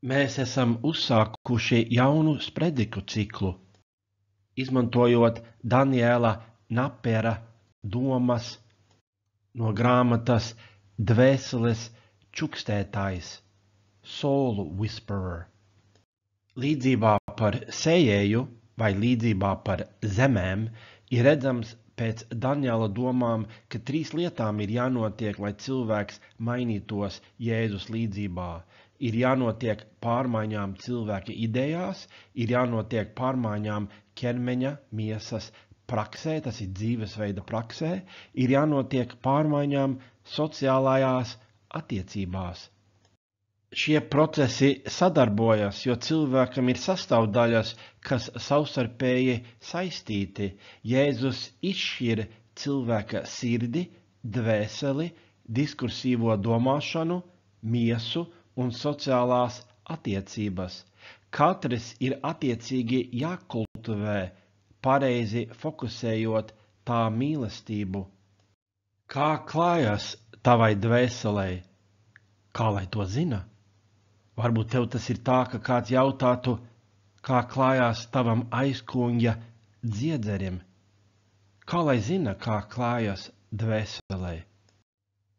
Mēs esam uzsākuši jaunu sprediku ciklu, izmantojot Daniela Napera domas no grāmatas Dvēseles čukstētājs Soul Whisperer. Līdzībā par sējēju vai līdzībā par zemēm ir redzams pēc Daniela domām, ka 3 lietām ir jānotiek, lai cilvēks mainītos Jēzus līdzībā. Ir jānotiek pārmaiņām cilvēka idejās, ir jānotiek pārmaiņām ķermeņa, miesas praksē, tas ir dzīvesveida praksē, ir jānotiek pārmaiņām sociālajās attiecībās. Šie procesi sadarbojas, jo cilvēkam ir sastāvdaļas, kas savstarpēji saistīti. Jēzus izšķir cilvēka sirdi, dvēseli, diskursīvo domāšanu, miesu un sociālās attiecības. Katrs ir attiecīgi jākultivē, pareizi fokusējot tā mīlestību. Kā klājas tavai dvēselei? Kā lai to zina? Varbūt tev tas ir tā, ka kāds jautātu, kā klājās tavam aizkuņa dziedzerim. Kā lai zina, kā klājas dvēselei?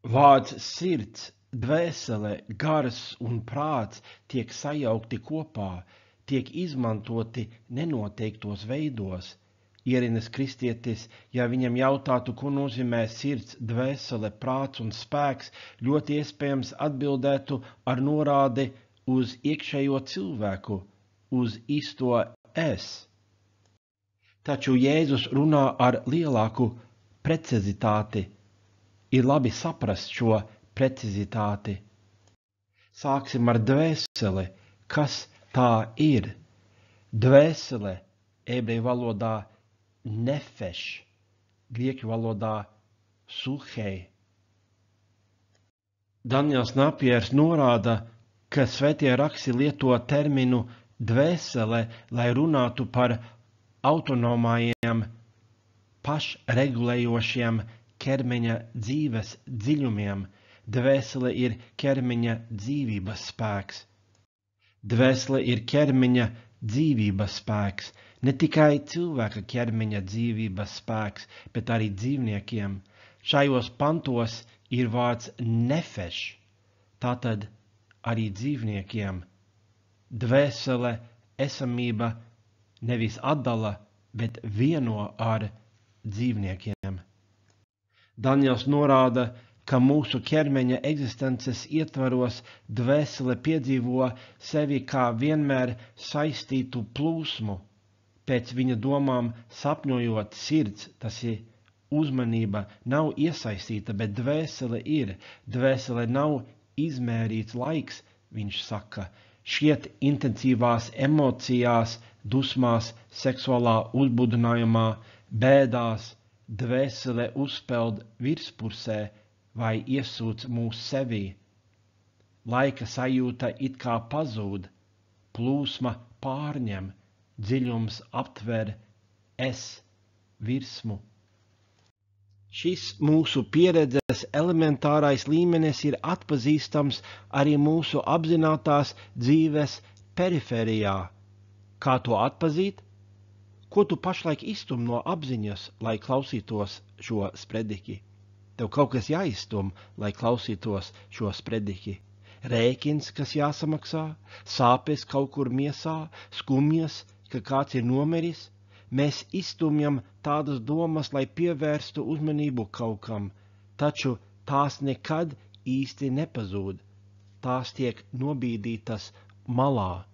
Vārds sirds, dvēsele, gars un prāts tiek sajaukti kopā, tiek izmantoti nenoteiktos veidos. Ierines kristietis, ja viņam jautātu, ko nozīmē sirds, dvēsele, prāts un spēks, ļoti iespējams atbildētu ar norādi uz iekšējo cilvēku, uz īsto es. Taču Jēzus runā ar lielāku precizitāti. Ir labi saprast šo precizitāti. Sāksim ar dvēseli. Kas tā ir? Dvēsele ebreju valodā nefeš, grieķu valodā suhei. Daniels Napiers norāda, ka svētie raksti lieto terminu dvēsele, lai runātu par autonomajiem, pašregulējošiem ķermeņa dzīves dziļumiem. Dvēsele ir ķermeņa dzīvības spēks. Dvēsele ir ķermeņa dzīvības spēks. Ne tikai cilvēka ķermeņa dzīvības spēks, bet arī dzīvniekiem. Šajos pantos ir vārds nefeš, tātad arī dzīvniekiem. Dvēsele esamība nevis atdala, bet vieno ar dzīvniekiem. Daniels norāda, ka mūsu ķermeņa eksistences ietvaros dvēsele piedzīvo sevi kā vienmēr saistītu plūsmu. Pēc viņa domām sapņojot sirds, tas ir uzmanība, nav iesaistīta, bet dvēsele ir. Dvēsele nav izmērīts laiks, viņš saka. Šiet intensīvās emocijās, dusmās, seksuālā uzbudinājumā, bēdās, dvēsele uzpeld virspursē vai iesūc mūs sevī. Laika sajūta it kā pazūd, plūsma pārņem, dziļums aptver es virsmu. Šis mūsu pieredzes elementārais līmenis ir atpazīstams arī mūsu apzinātās dzīves periferijā. Kā to atpazīt? Ko tu pašlaik iztum no apziņas, lai klausītos šo sprediķi? Tev kaut kas jāiztum, lai klausītos šo sprediķi. Rēķins, kas jāsamaksā, sāpes kaut kur miesā, skumjas, ka kāds ir nomiris. Mēs iztumjam tādas domas, lai pievērstu uzmanību kaut kam, taču tās nekad īsti nepazūd. Tās tiek nobīdītas malā.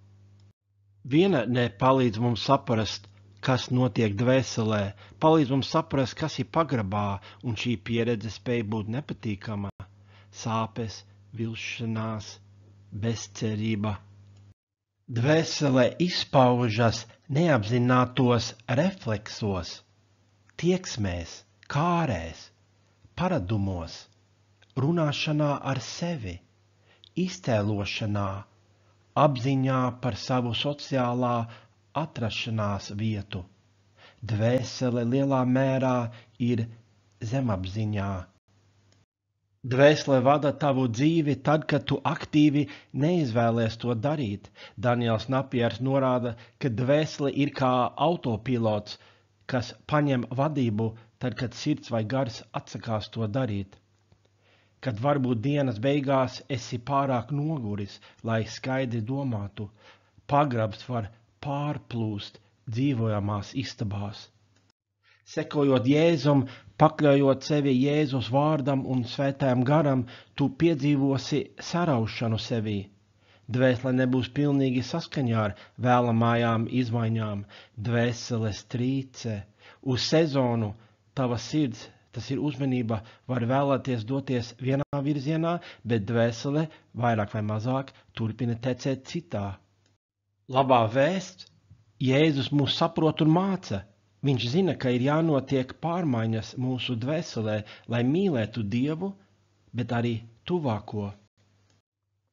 Vienatnē palīdz mums saprast, kas notiek dvēselē, palīdz mums saprast, kas ir pagrabā, un šī pieredze spēj būt nepatīkama. Sāpes, vilšanās, bezcerība. Dvēsele izpaužas neapzinātos refleksos, tieksmēs, kārēs, paradumos, runāšanā ar sevi, iztēlošanā, apziņā par savu sociālā atrašanās vietu. Dvēsele lielā mērā ir zemapziņā. Dvēsele vada tavu dzīvi tad, kad tu aktīvi neizvēlies to darīt. Daniels Napjērs norāda, ka dvēsele ir kā autopilots, kas paņem vadību tad, kad sirds vai gars atsakās to darīt. Kad varbūt dienas beigās esi pārāk noguris, lai skaidri domātu, pagrabs var pārplūst dzīvojamās istabās. Sekojot Jēzum, pakļaujot sevi Jēzus vārdam un svētajam garam, tu piedzīvosi saraušanu sevī. Dvēsele nebūs pilnīgi saskaņā ar vēlamājām izmaiņām, dvēseles trīce. Uz sezonu tava sirds, tas ir uzmanība, var vēlēties doties vienā virzienā, bet dvēsele vairāk vai mazāk turpina tecēt citā. Labā vēsts, Jēzus mūs saprot un māca. Viņš zina, ka ir jānotiek pārmaiņas mūsu dvēselē, lai mīlētu Dievu, bet arī tuvāko.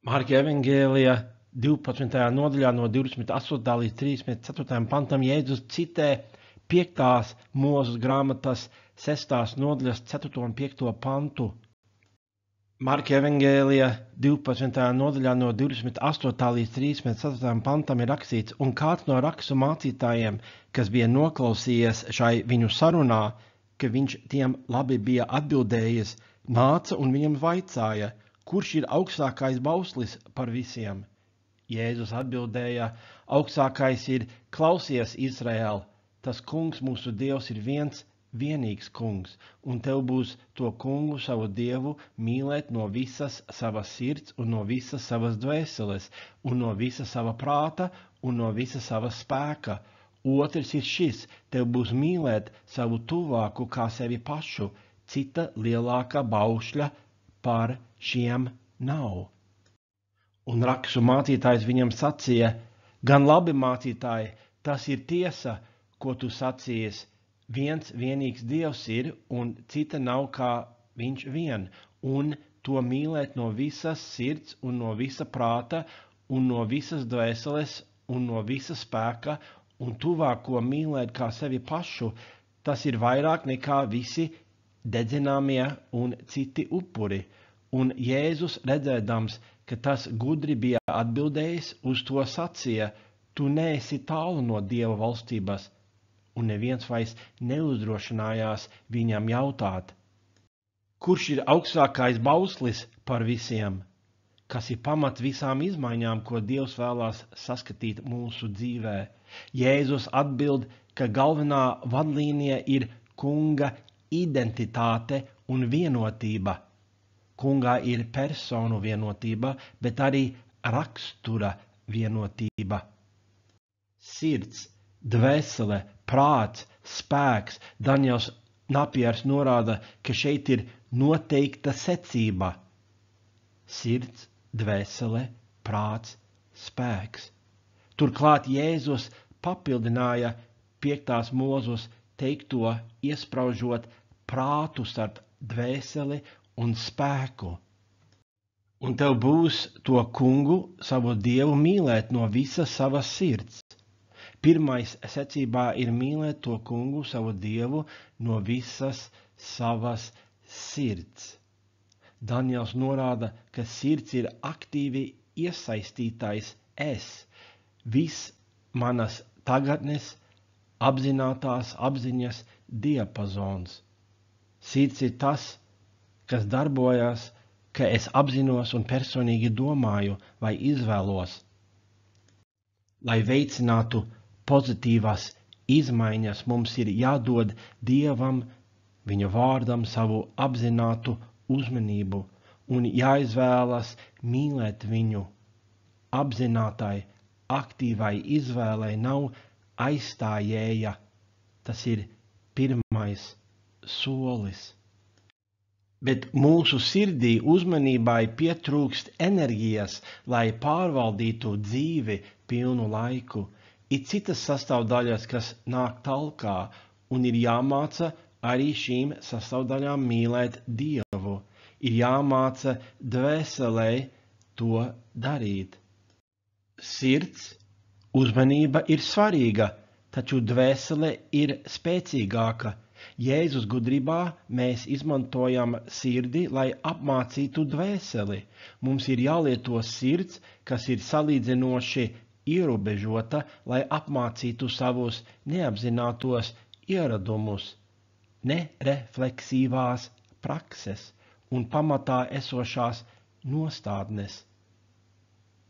Marka evangēlijā 12. nodaļā no 28. līdz 34. pantam Jēzus citē 5. Mūzes grāmatas 6. nodaļas 4. un 5. pantu. Marka evangēlijā 12. nodaļā no 28. līdz 34. pantam ir rakstīts, un kāds no rakstu mācītājiem, kas bija noklausījies šai viņu sarunā, ka viņš tiem labi bija atbildējis, nāca un viņam vaicāja, kurš ir augstākais bauslis par visiem. Jēzus atbildēja, augstākais ir klausies Izraēl, tas kungs mūsu Dievs ir viens, vienīgs kungs, un tev būs to kungu savu Dievu mīlēt no visas savas sirds un no visas savas dvēseles, un no visa sava prāta un no visa sava spēka. Otrs ir šis, tev būs mīlēt savu tuvāku kā sevi pašu, cita lielāka baušļa par šiem nav. Un rakstu mācītājs viņam sacīja, gan labi mācītāji, tas ir tiesa, ko tu sacījies, viens vienīgs Dievs ir, un cita nav kā viņš vien, un to mīlēt no visas sirds un no visa prāta un no visas dvēseles un no visa spēka, un tuvāko mīlēt kā sevi pašu, tas ir vairāk nekā visi dedzināmie un citi upuri. Un Jēzus redzēdams, ka tas gudri bija atbildējis, uz to sacīja, tu neesi tālu no Dieva valstības, un neviens vairs neuzdrošinājās viņam jautāt, kurš ir augstākais bauslis par visiem, kas ir pamat visām izmaiņām, ko Dievs vēlās saskatīt mūsu dzīvē. Jēzus atbild, ka galvenā vadlīnija ir kunga identitāte un vienotība. Kungā ir personu vienotība, bet arī rakstura vienotība. Sirds, dvēsele, prāts, spēks. Daniels Napjērs norāda, ka šeit ir noteikta secība. Sirds, dvēsele, prāts, spēks. Turklāt Jēzus papildināja 5. Mūzes teikto, iespraužot prātu starp dvēseli un spēku. Un tev būs to kungu, savu Dievu mīlēt no visas savas sirds. Pirmais secībā ir mīlēt to kungu, savu Dievu, no visas savas sirds. Daniels norāda, ka sirds ir aktīvi iesaistītais es, viss manas tagadnes, apzinātās apziņas diapazons. Sirds ir tas, kas darbojas, ka es apzinos un personīgi domāju vai izvēlos. Lai veicinātu pozitīvās izmaiņas, mums ir jādod Dievam, viņa vārdam savu apzinātu uzmanību un jāizvēlas mīlēt viņu. Apzinātai, aktīvai izvēlei nav aizstājēja, tas ir pirmais solis. Bet mūsu sirdī uzmanībai pietrūkst enerģijas, lai pārvaldītu dzīvi pilnu laiku. Ir citas sastāvdaļas, kas nāk talkā, un ir jāmāca arī šīm sastāvdaļām mīlēt Dievu. Ir jāmāca dvēselei to darīt. Sirds, uzmanība ir svarīga, taču dvēsele ir spēcīgāka. Jēzus gudrībā mēs izmantojam sirdi, lai apmācītu dvēseli. Mums ir jālieto sirds, kas ir salīdzinoši ierobežota, lai apmācītu savus neapzinātos ieradumus, nerefleksīvās prakses un pamatā esošās nostādnes,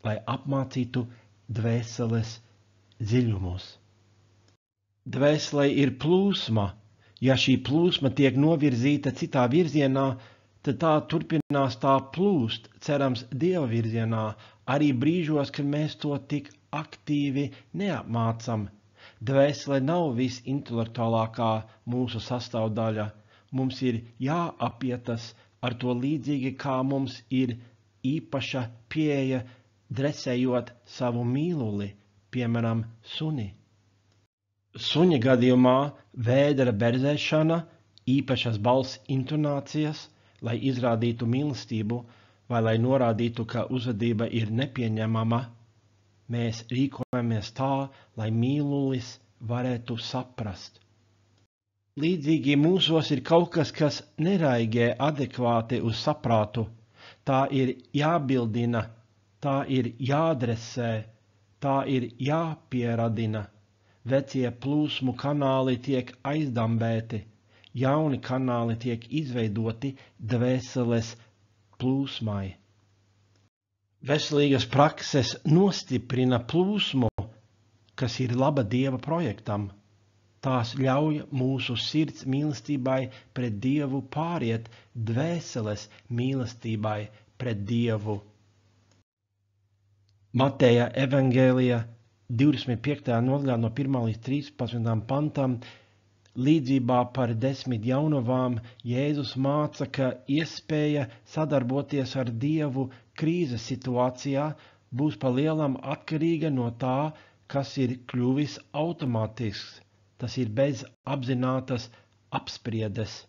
lai apmācītu dvēseles dziļumus. Dvēselē ir plūsma. Ja šī plūsma tiek novirzīta citā virzienā, tad tā turpinās tā plūst, cerams, Dieva virzienā, arī brīžos, kad mēs to tik aktīvi neapmācam. Dvēsele nav visintelektuālākā mūsu sastāvdaļa. Mums ir jāapietas ar to līdzīgi, kā mums ir īpaša pieeja dresējot savu mīluli, piemēram, suni. Suņa gadījumā vēdera berzēšana, īpašas balss intonācijas, lai izrādītu mīlestību vai lai norādītu, ka uzvedība ir nepieņemama, mēs rīkojamies tā, lai mīlulis varētu saprast. Līdzīgi mūsos ir kaut kas, kas neraigē adekvāti uz saprātu. Tā ir jābildina, tā ir jādresē, tā ir jāpieradina. Vecie plūsmu kanāli tiek aizdambēti, jauni kanāli tiek izveidoti dvēseles plūsmai. Veselīgas prakses nostiprina plūsmu, kas ir laba Dieva projektam. Tās ļauj mūsu sirds mīlestībai pret Dievu pāriet dvēseles mīlestībai pret Dievu. Mateja evangēlija 25. nodaļā no 1. līdz 13. pantam, līdzībā par 10 jaunavām, Jēzus māca, ka iespēja sadarboties ar Dievu krīzes situācijā būs pa lielam atkarīga no tā, kas ir kļuvis automātisks. Tas ir bez apzinātas apspriedes.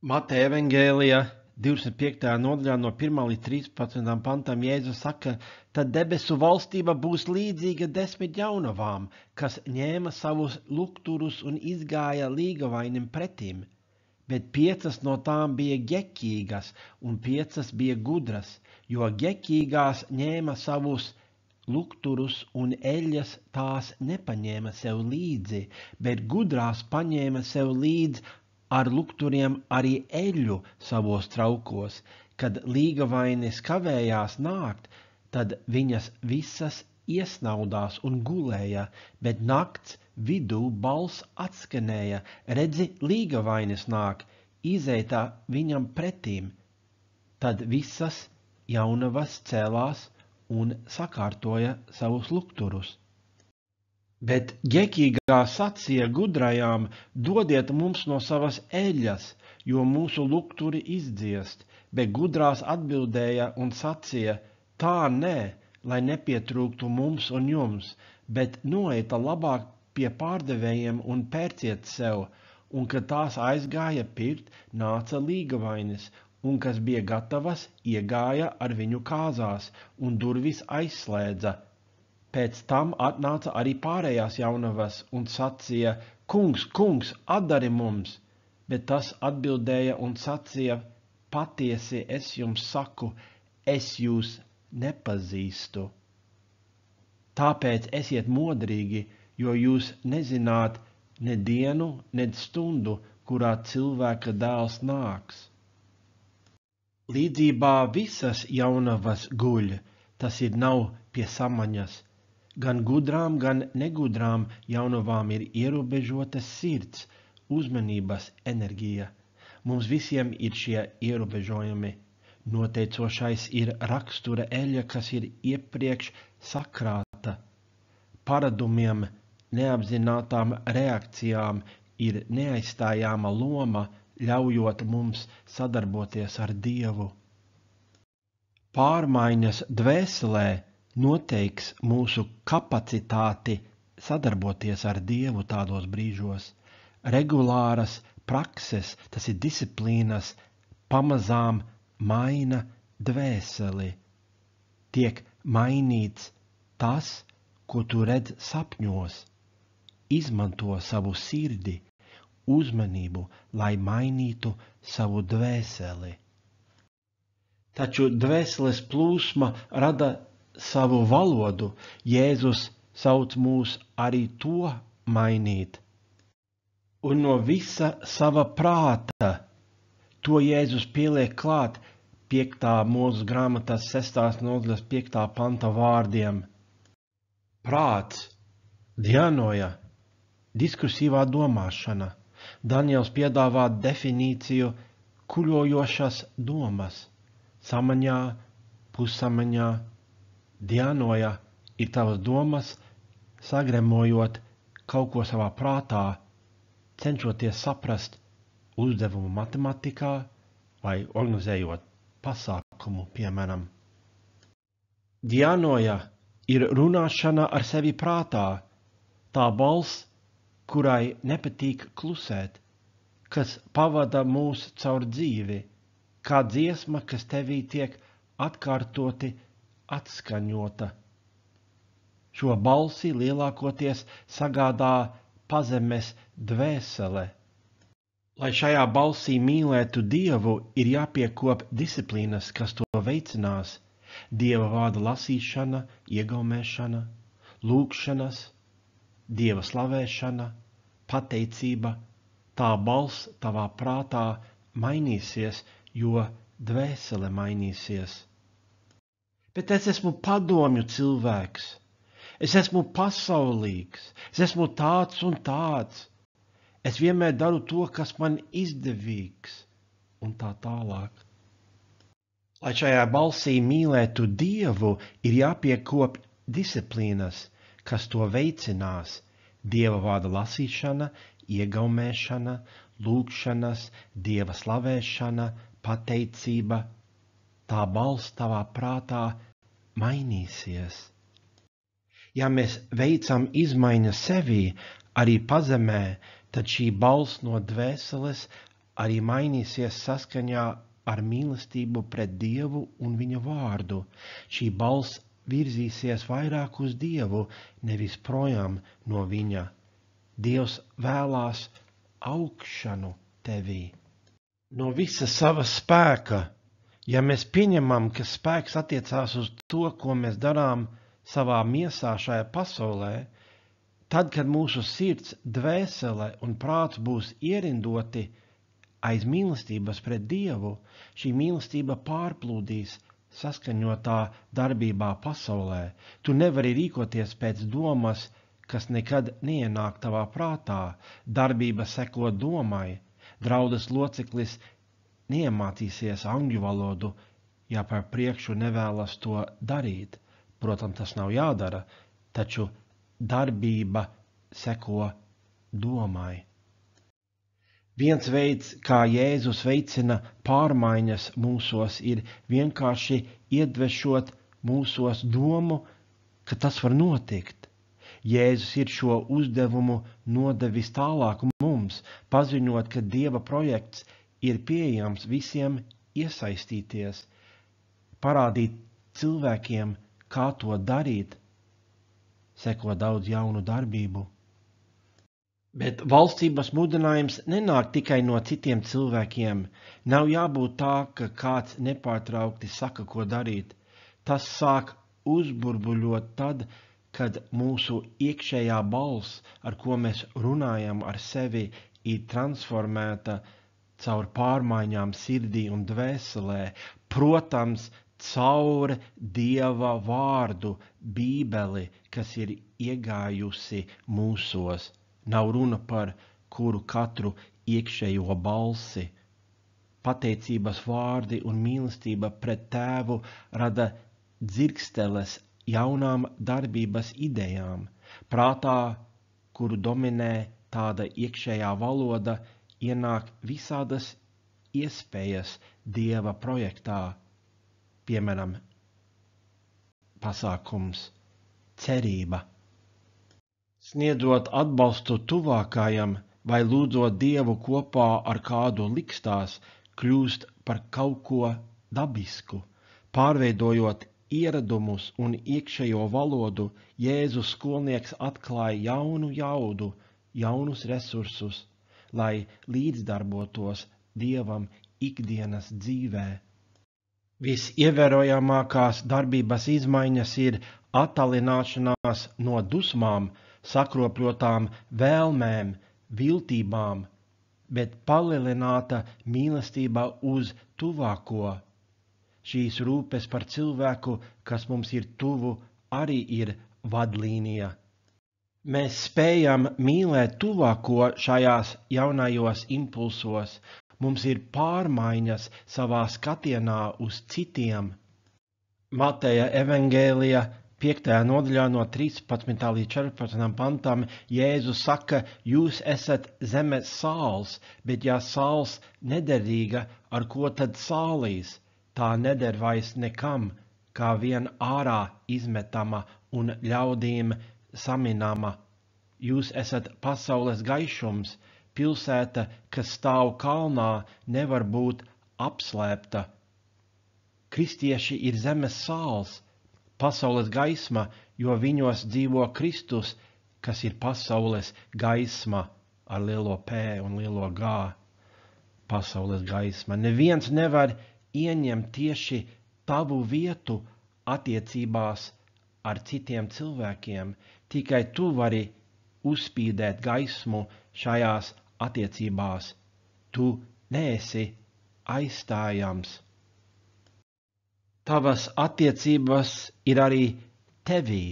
Mateja evangēlija 25. nodaļā no 1. līdz 13. pantam Jēzus saka, tad debesu valstība būs līdzīga 10 jaunavām, kas ņēma savus lukturus un izgāja līgavainim pretim, bet 5 no tām bija ģekīgas un 5 bija gudras, jo ģekīgās ņēma savus lukturus un eļļas tās nepaņēma sev līdzi, bet gudrās paņēma sev līdzi ar lukturiem arī eļļu savos traukos. Kad līgavainis kavējās nākt, tad viņas visas iesnaudās un gulēja, bet nakts vidū balss atskanēja, redzi, līgavainis nāk, izeitā viņam pretīm. Tad visas jaunavas cēlās un sakārtoja savus lukturus. Bet ģekīgā sacīja gudrajām, dodiet mums no savas eļļas, jo mūsu lukturi izdziest, bet gudrās atbildēja un sacīja, tā nē, lai nepietrūktu mums un jums, bet noeita labāk pie pārdevējiem un pērciet sev, un kad tās aizgāja pirkt, nāca līgavainis, un kas bija gatavas, iegāja ar viņu kāzās, un durvis aizslēdza. Pēc tam atnāca arī pārējās jaunavas un sacīja, kungs, kungs, atdari mums, bet tas atbildēja un sacīja, patiesi es jums saku, es jūs nepazīstu. Tāpēc esiet modrīgi, jo jūs nezināt ne dienu, ne stundu, kurā cilvēka dēls nāks. Līdzībā visas jaunavas guļ, tas ir nav pie samaņas. Gan gudrām, gan negudrām jaunavām ir ierobežotas sirds, uzmanības enerģija. Mums visiem ir šie ierobežojumi. Noteicošais ir rakstura eļļa, kas ir iepriekš sakrāta. Paradumiem, neapzinātām reakcijām ir neaizstājāma loma, ļaujot mums sadarboties ar Dievu. Pārmaiņas dvēselē noteiks mūsu kapacitāti sadarboties ar Dievu tādos brīžos. Regulāras prakses, tas ir disciplīnas, pamazām maina dvēseli. Tiek mainīts tas, ko tu redz sapņos. Izmanto savu sirdi uzmanību, lai mainītu savu dvēseli. Taču dvēseles plūsma rada savu valodu. Jēzus sauc mūs arī to mainīt. Un no visa sava prāta, to Jēzus pieliek klāt 5. Mūzes grāmatas 6. nodaļas 5. panta vārdiem. Prāts, dianoja, diskursīvā domāšana. Daniels piedāvā definīciju kuļojošas domas. Samaņā, pussamaņā, dianoja ir tavas domas, sagremojot kaut ko savā prātā, cenšoties saprast uzdevumu matematikā vai organizējot pasākumu, piemēram. Dianoja ir runāšana ar sevi prātā, tā balss, kurai nepatīk klusēt, kas pavada mūs caur dzīvi, kā dziesma, kas tevī tiek atkārtoti atskaņota. Šo balsi lielākoties sagādā pazemes dvēsele. Lai šajā balsī mīlētu Dievu, ir jāpiekop disciplīnas, kas to veicinās. Dieva vārda lasīšana, iegaumēšana, lūgšanas, Dieva slavēšana, pateicība. Tā balss tavā prātā mainīsies, jo dvēsele mainīsies. Bet es esmu padomju cilvēks. Es esmu pasaulīgs. Es esmu tāds un tāds. Es vienmēr daru to, kas man izdevīgs, un tā tālāk. Lai šajā balsī mīlētu Dievu, ir jāpiekop disciplīnas, kas to veicinās. Dieva vārda lasīšana, iegaumēšana, lūgšanas, Dieva slavēšana, pateicība. Tā balss tavā prātā mainīsies. Ja mēs veicam izmaiņas sevī, arī pazemē, tad šī balss no dvēseles arī mainīsies saskaņā ar mīlestību pret Dievu un viņa vārdu. Šī balss virzīsies vairāk uz Dievu, nevis projām no viņa. Dievs vēlās augšanu tevī. No visa sava spēka, ja mēs pieņemam, ka spēks attiecās uz to, ko mēs darām savā miesā šajā pasaulē, tad, kad mūsu sirds, dvēsele un prāts būs ierindoti aiz mīlestības pret Dievu, šī mīlestība pārplūdīs saskaņotā darbībā pasaulē. Tu nevari rīkoties pēc domas, kas nekad neienāk tavā prātā. Darbība seko domai. Draudas loceklis neiemācīsies angļu valodu, ja par priekšu nevēlas to darīt. Protams, tas nav jādara, taču darbība seko domai. Viens veids, kā Jēzus veicina pārmaiņas mūsos, ir vienkārši iedvešot mūsos domu, ka tas var notikt. Jēzus ir šo uzdevumu nodevis tālāk mums, paziņot, ka Dieva projekts ir pieejams visiem iesaistīties, parādīt cilvēkiem, kā to darīt, seko daudz jaunu darbību. Bet valstības mudinājums nenāk tikai no citiem cilvēkiem. Nav jābūt tā, ka kāds nepārtraukti saka, ko darīt. Tas sāk uzburbuļot tad, kad mūsu iekšējā balss, ar ko mēs runājam ar sevi, ir transformēta caur pārmaiņām sirdī un dvēselē. Protams, caur Dieva vārdu, Bībeli, kas ir iegājusi mūsos. Nav runa par kuru katru iekšējo balsi. Pateicības vārdi un mīlestība pret Tēvu rada dzirksteles jaunām darbības idejām. Prātā, kuru dominē tāda iekšējā valoda, ienāk visādas iespējas Dieva projektā. Piemēram, pasākums, cerība. Sniedzot atbalstu tuvākajam vai lūdzot Dievu kopā ar kādu likstās, kļūst par kaut ko dabisku. Pārveidojot ieradumus un iekšējo valodu, Jēzus skolnieks atklāja jaunu jaudu, jaunus resursus. lai līdzdarbotos Dievam ikdienas dzīvē. Visievērojamākās darbības izmaiņas ir attālināšanās no dusmām, sakropļotām vēlmēm, viltībām, bet palielināta mīlestība uz tuvāko. Šīs rūpes par cilvēku, kas mums ir tuvu, arī ir vadlīnija. Mēs spējam mīlēt tuvāko šajās jaunajos impulsos. Mums ir pārmaiņas savā skatienā uz citiem. Mateja evangēlija 5. nodaļā no 13. līdz 14. pantam Jēzus saka, jūs esat zemes sāls, bet ja sāls nederīga, ar ko tad sālīs? Tā neder vairs nekam, kā vien ārā izmetama un ļaudīm saminama. Jūs esat pasaules gaišums, pilsēta, kas stāv kalnā, nevar būt apslēpta. Kristieši ir zemes sāls, pasaules gaisma, jo viņos dzīvo Kristus, kas ir pasaules gaisma ar lielo P un lielo G. Pasaules gaisma. Neviens nevar ieņemt tieši tavu vietu attiecībās ar citiem cilvēkiem. Tikai tu vari uzspīdēt gaismu šajās attiecībās. Tu neesi aizstājams. Tavas attiecības ir arī tevī,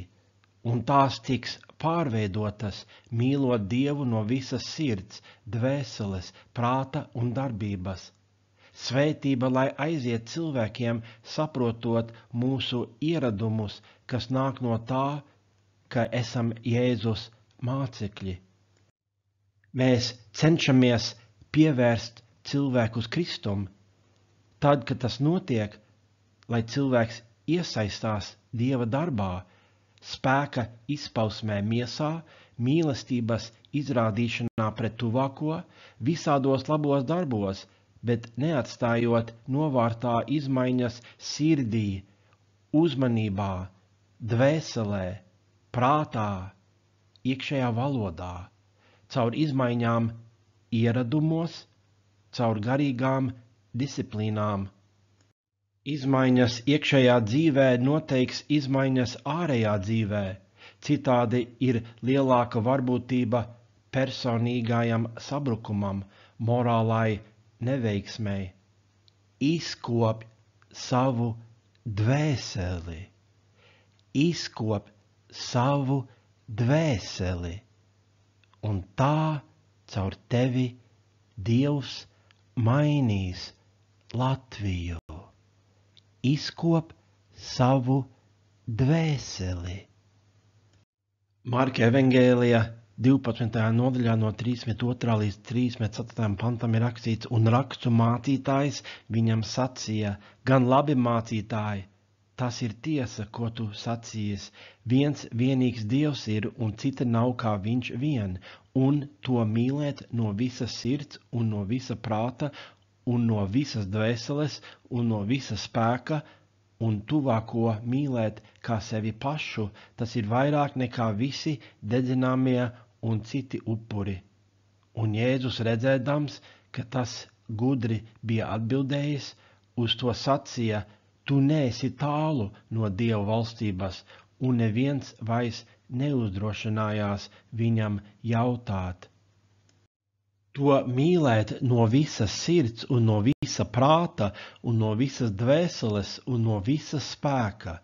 un tās tiks pārveidotas, mīlot Dievu no visas sirds, dvēseles, prāta un darbības. Svētība, lai aiziet cilvēkiem, saprotot mūsu ieradumus, kas nāk no tā, ka esam Jēzus mācekļi. Mēs cenšamies pievērst cilvēkus Kristum. Tad, kad tas notiek, lai cilvēks iesaistās Dieva darbā, spēka izpausmē miesā, mīlestības izrādīšanā pret tuvāko, visādos labos darbos, bet neatstājot novārtā izmaiņas sirdī, uzmanībā, dvēselē, prātā, iekšējā valodā, caur izmaiņām ieradumos, caur garīgām disciplīnām. Izmaiņas iekšējā dzīvē noteiks izmaiņas ārējā dzīvē, citādi ir lielāka varbūtība personīgajam sabrukumam, morālai neveiksmei. Izkop savu dvēseli. Izkop savu dvēseli. Un tā caur tevi Dievs mainīs Latviju. Izkop savu dvēseli. Marka evangēlija 12. nodaļā no 32. līdz 34. pantam ir rakstīts, un rakstu mācītājs viņam sacīja, gan labi mācītāji, tas ir tiesa, ko tu sacījies, viens vienīgs Dievs ir, un cita nav kā viņš vien, un to mīlēt no visas sirds, un no visa prāta, un no visas dvēseles, un no visa spēka, un tuvāko mīlēt kā sevi pašu, tas ir vairāk nekā visi dedzināmie un citi upuri. Un Jēzus redzēdams, ka tas gudri bija atbildējis, uz to sacīja, tu neesi tālu no Dieva valstības, un neviens vairs neuzdrošinājās viņam jautāt. To mīlēt no visas sirds un no visa prāta un no visas dvēseles un no visas spēka.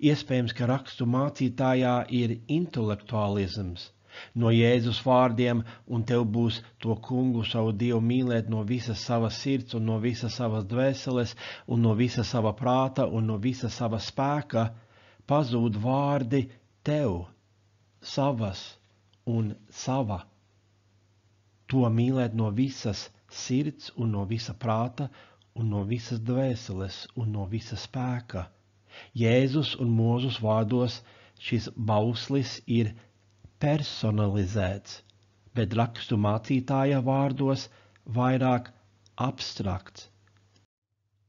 Iespējams, ka rakstu mācītājā ir intelektuālisms no Jēzus vārdiem, un tev būs to kungu savu Dievu mīlēt no visas savas sirds un no visas savas dvēseles un no visa sava prāta un no visa sava spēka, pazūd vārdi tev, savas un sava. To mīlēt no visas sirds un no visa prāta un no visas dvēseles un no visa spēka. Jēzus un Mūzus vārdos šis bauslis ir personalizēts, bet rakstu mācītāja vārdos vairāk abstrakts.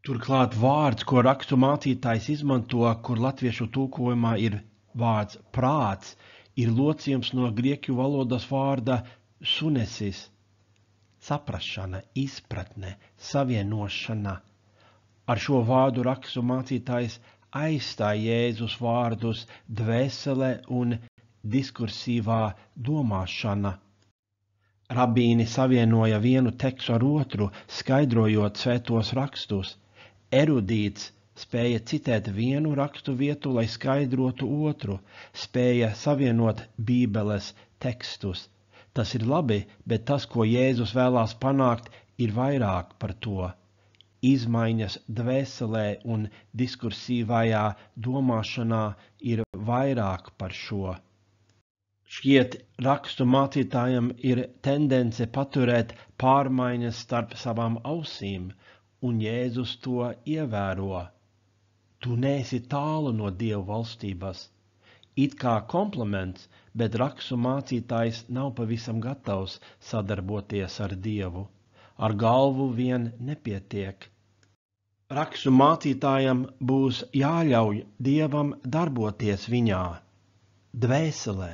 Turklāt vārds, ko rakstu mācītājs izmanto, kur latviešu tulkojumā ir vārds prāts, ir locījums no grieķu valodas vārda sunesis, saprašana, izpratne, savienošana. Ar šo vārdu rakstu mācītājs aizstāja Jēzus vārdus dvēsele un diskursīvā domāšana. Rabīni savienoja vienu tekstu ar otru, skaidrojot svētos rakstus. Erudīts spēja citēt vienu rakstu vietu, lai skaidrotu otru, spēja savienot Bībeles tekstus. Tas ir labi, bet tas, ko Jēzus vēlās panākt, ir vairāk par to. Izmaiņas dvēselē un diskursīvajā domāšanā ir vairāk par šo. Šķiet, rakstu mācītājam ir tendence paturēt pārmaiņas starp savām ausīm, un Jēzus to ievēro. Tu neesi tālu no Dieva valstības. It kā kompliments, bet rakstu mācītājs nav pavisam gatavs sadarboties ar Dievu. Ar galvu vien nepietiek. Rakstu mācītājam būs jāļauj Dievam darboties viņā, dvēselē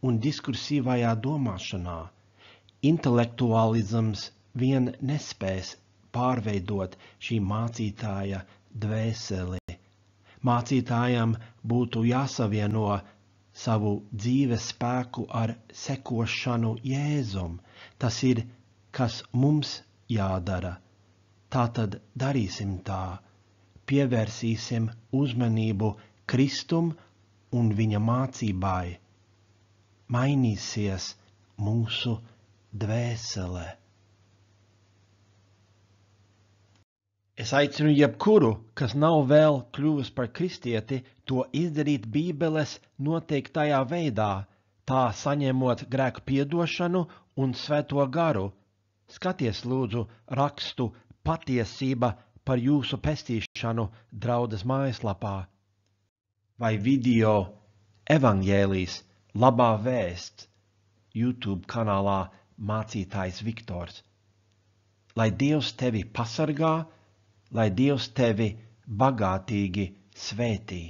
un diskursīvajā domāšanā. Intelektuālisms vien nespēs pārveidot šī mācītāja dvēseli. Mācītājam būtu jāsavieno savu dzīves spēku ar sekošanu Jēzum. Tas ir, kas mums jādara. Tātad darīsim tā. Pievērsīsim uzmanību Kristum un viņa mācībai. Mainīsies mūsu dvēsele. Es aicinu jebkuru, kas nav vēl kļuvis par kristieti, to izdarīt Bībeles noteiktajā veidā, tā saņemot grēku piedošanu un svēto garu. Skaties lūdzu rakstu Patiesība par jūsu pestīšanu draudzes mājaslapā vai video Evaņģēlijs labā vēsts YouTube kanālā Mācītājs Viktors. Lai Dievs tevi pasargā, lai Dievs tevi bagātīgi svētī.